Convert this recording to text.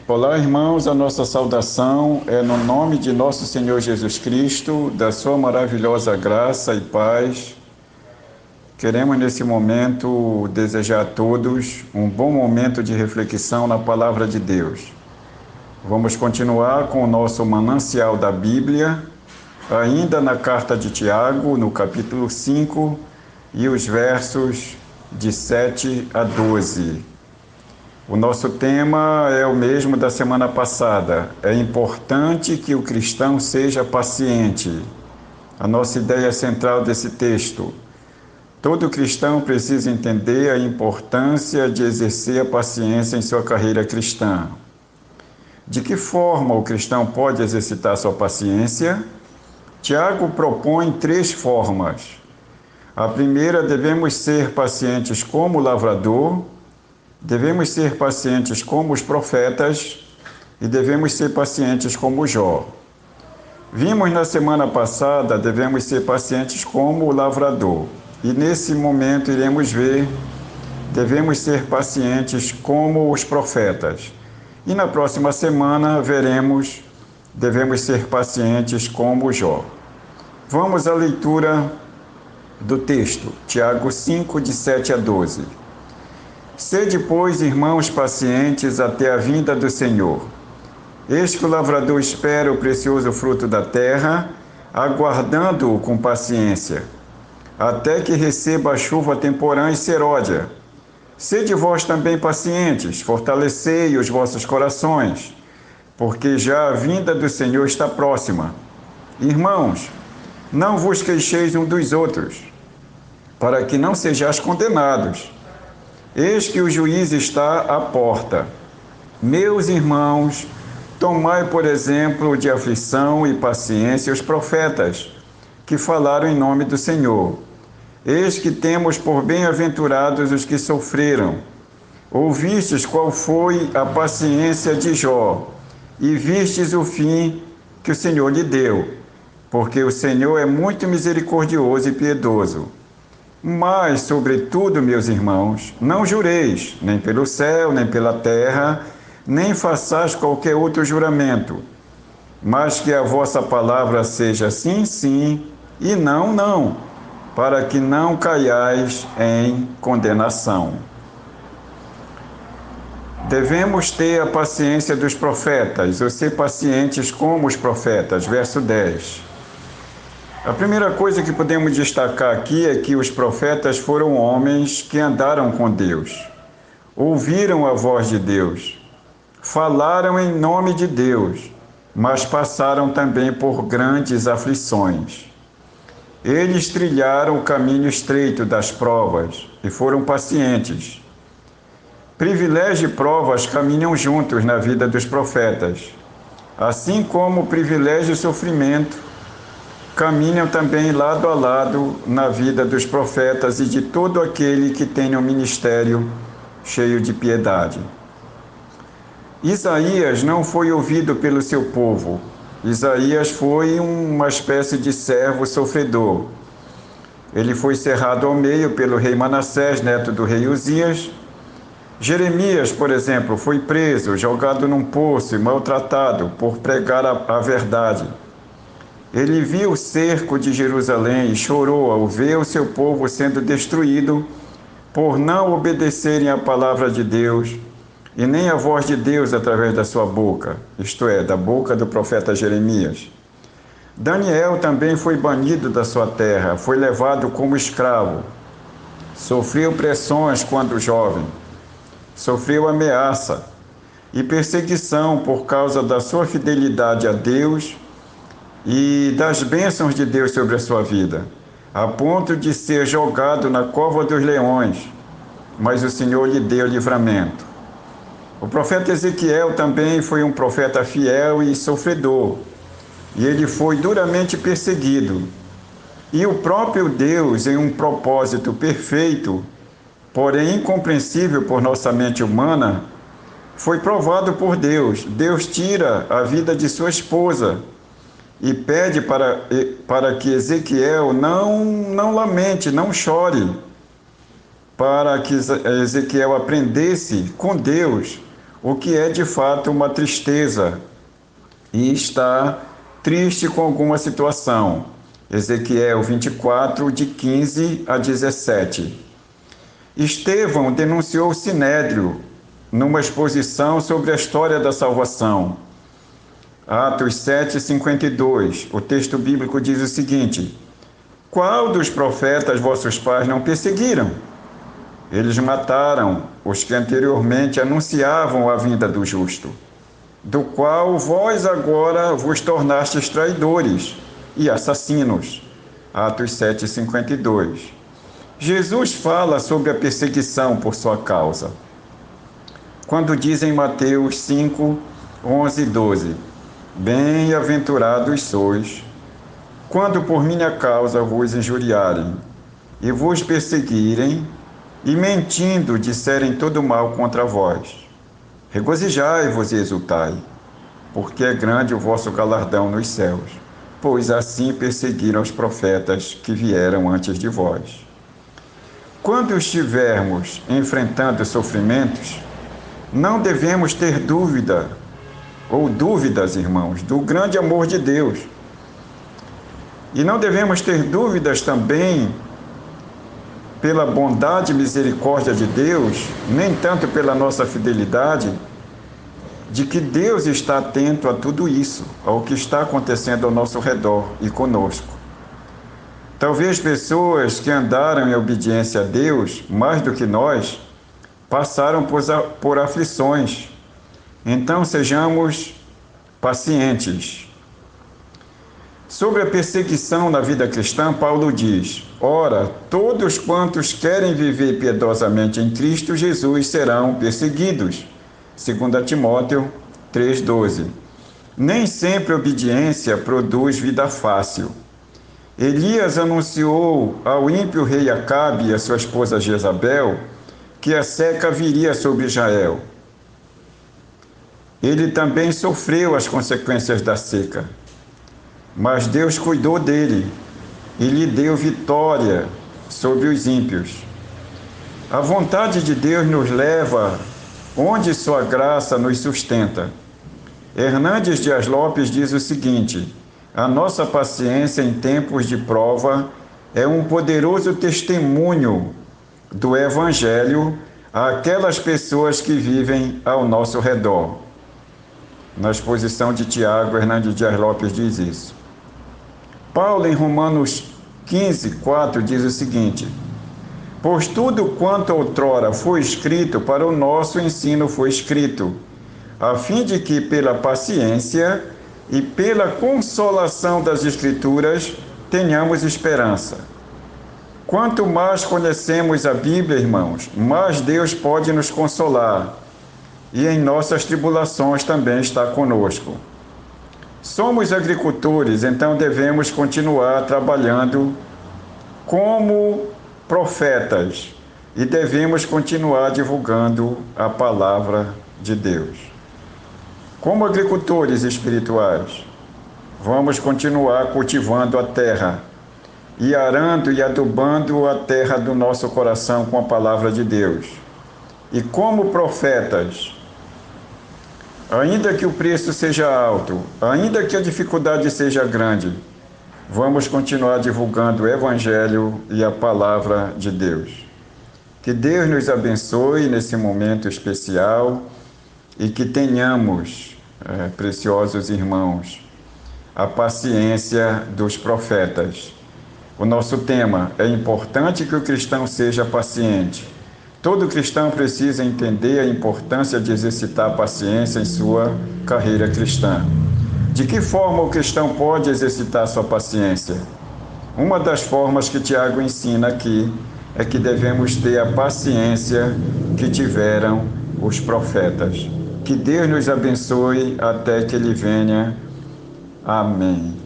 Olá, irmãos, a nossa saudação é no nome de nosso Senhor Jesus Cristo, da sua maravilhosa graça e paz. Queremos nesse momento desejar a todos um bom momento de reflexão na palavra de Deus. Vamos continuar com o nosso manancial da Bíblia, ainda na carta de Tiago, no capítulo 5, e os versos de 7 a 12. O nosso tema é o mesmo da semana passada. É importante que o cristão seja paciente. A nossa ideia central desse texto. Todo cristão precisa entender a importância de exercer a paciência em sua carreira cristã. De que forma o cristão pode exercitar sua paciência? Tiago propõe 3 formas. A primeira, devemos ser pacientes como o lavrador. Devemos ser pacientes como os profetas e devemos ser pacientes como Jó. Vimos na semana passada, devemos ser pacientes como o lavrador. E nesse momento iremos ver, devemos ser pacientes como os profetas. E na próxima semana veremos, devemos ser pacientes como Jó. Vamos à leitura do texto, Tiago 5, de 7 a 12. Sede, pois, irmãos, pacientes até a vinda do Senhor. Eis que o lavrador espera o precioso fruto da terra, aguardando-o com paciência, até que receba a chuva temporã e seródia. Sede vós também pacientes, fortalecei os vossos corações, porque já a vinda do Senhor está próxima. Irmãos, não vos queixeis um dos outros, para que não sejais condenados. Eis que o juiz está à porta. Meus irmãos, tomai por exemplo de aflição e paciência os profetas, que falaram em nome do Senhor. Eis que temos por bem-aventurados os que sofreram. Ouvistes qual foi a paciência de Jó, e vistes o fim que o Senhor lhe deu, porque o Senhor é muito misericordioso e piedoso. Mas, sobretudo, meus irmãos, não jureis, nem pelo céu, nem pela terra, nem façais qualquer outro juramento, mas que a vossa palavra seja sim, sim, e não, não, para que não caiais em condenação. Devemos ter a paciência dos profetas, ou ser pacientes como os profetas, verso 10. A primeira coisa que podemos destacar aqui é que os profetas foram homens que andaram com Deus, ouviram a voz de Deus, falaram em nome de Deus, mas passaram também por grandes aflições. Eles trilharam o caminho estreito das provas e foram pacientes. Privilégio e provas caminham juntos na vida dos profetas, assim como o privilégio e o sofrimento caminham também lado a lado na vida dos profetas e de todo aquele que tem um ministério cheio de piedade. Isaías não foi ouvido pelo seu povo. Isaías foi uma espécie de servo sofredor. Ele foi cerrado ao meio pelo rei Manassés, neto do rei Uzias. Jeremias, por exemplo, foi preso, jogado num poço e maltratado por pregar a verdade. Ele viu o cerco de Jerusalém e chorou ao ver o seu povo sendo destruído por não obedecerem à palavra de Deus e nem à voz de Deus através da sua boca, isto é, da boca do profeta Jeremias. Daniel também foi banido da sua terra, foi levado como escravo, sofreu pressões quando jovem, sofreu ameaça e perseguição por causa da sua fidelidade a Deus e das bênçãos de Deus sobre a sua vida, a ponto de ser jogado na cova dos leões, mas o Senhor lhe deu livramento. O profeta Ezequiel também foi um profeta fiel e sofredor, e ele foi duramente perseguido. E o próprio Deus, em um propósito perfeito, porém incompreensível por nossa mente humana, foi provado por Deus. Deus tira a vida de sua esposa, e pede para que Ezequiel não lamente, não chore, para que Ezequiel aprendesse com Deus o que é de fato uma tristeza, e está triste com alguma situação. Ezequiel 24, de 15 a 17. Estevão denunciou o Sinédrio numa exposição sobre a história da salvação. Atos 7, 52. O texto bíblico diz o seguinte: qual dos profetas vossos pais não perseguiram? Eles mataram os que anteriormente anunciavam a vinda do justo, do qual vós agora vos tornastes traidores e assassinos. Atos 7, 52. Jesus fala sobre a perseguição por sua causa, quando diz em Mateus 5, 11 e 12: bem-aventurados sois, quando por minha causa vos injuriarem e vos perseguirem, e mentindo disserem todo mal contra vós. Regozijai-vos e exultai, porque é grande o vosso galardão nos céus, pois assim perseguiram os profetas que vieram antes de vós. Quando estivermos enfrentando sofrimentos, não devemos ter dúvidas, irmãos, do grande amor de Deus. E não devemos ter dúvidas também pela bondade e misericórdia de Deus, nem tanto pela nossa fidelidade, de que Deus está atento a tudo isso, ao que está acontecendo ao nosso redor e conosco. Talvez pessoas que andaram em obediência a Deus, mais do que nós, passaram por aflições. Então sejamos pacientes. Sobre a perseguição na vida cristã, Paulo diz: ora, todos quantos querem viver piedosamente em Cristo Jesus serão perseguidos. 2 Timóteo 3,12. Nem sempre a obediência produz vida fácil. Elias anunciou ao ímpio rei Acabe e a sua esposa Jezabel que a seca viria sobre Israel. Ele também sofreu as consequências da seca, mas Deus cuidou dele e lhe deu vitória sobre os ímpios. A vontade de Deus nos leva onde sua graça nos sustenta. Hernandes Dias Lopes diz o seguinte: a nossa paciência em tempos de prova é um poderoso testemunho do Evangelho àquelas pessoas que vivem ao nosso redor. Na exposição de Tiago, Hernandes Dias Lopes diz isso. Paulo, em Romanos 15, 4, diz o seguinte: pois tudo quanto outrora foi escrito para o nosso ensino foi escrito, a fim de que pela paciência e pela consolação das Escrituras tenhamos esperança. Quanto mais conhecemos a Bíblia, irmãos, mais Deus pode nos consolar, e em nossas tribulações também está conosco. Somos agricultores, então devemos continuar trabalhando como profetas e devemos continuar divulgando a palavra de Deus. Como agricultores espirituais, vamos continuar cultivando a terra e arando e adubando a terra do nosso coração com a palavra de Deus. E como profetas, ainda que o preço seja alto, ainda que a dificuldade seja grande, vamos continuar divulgando o Evangelho e a palavra de Deus. Que Deus nos abençoe nesse momento especial e que tenhamos, preciosos irmãos, a paciência dos profetas. O nosso tema é importante que o cristão seja paciente. Todo cristão precisa entender a importância de exercitar a paciência em sua carreira cristã. De que forma o cristão pode exercitar sua paciência? Uma das formas que Tiago ensina aqui é que devemos ter a paciência que tiveram os profetas. Que Deus nos abençoe até que Ele venha. Amém.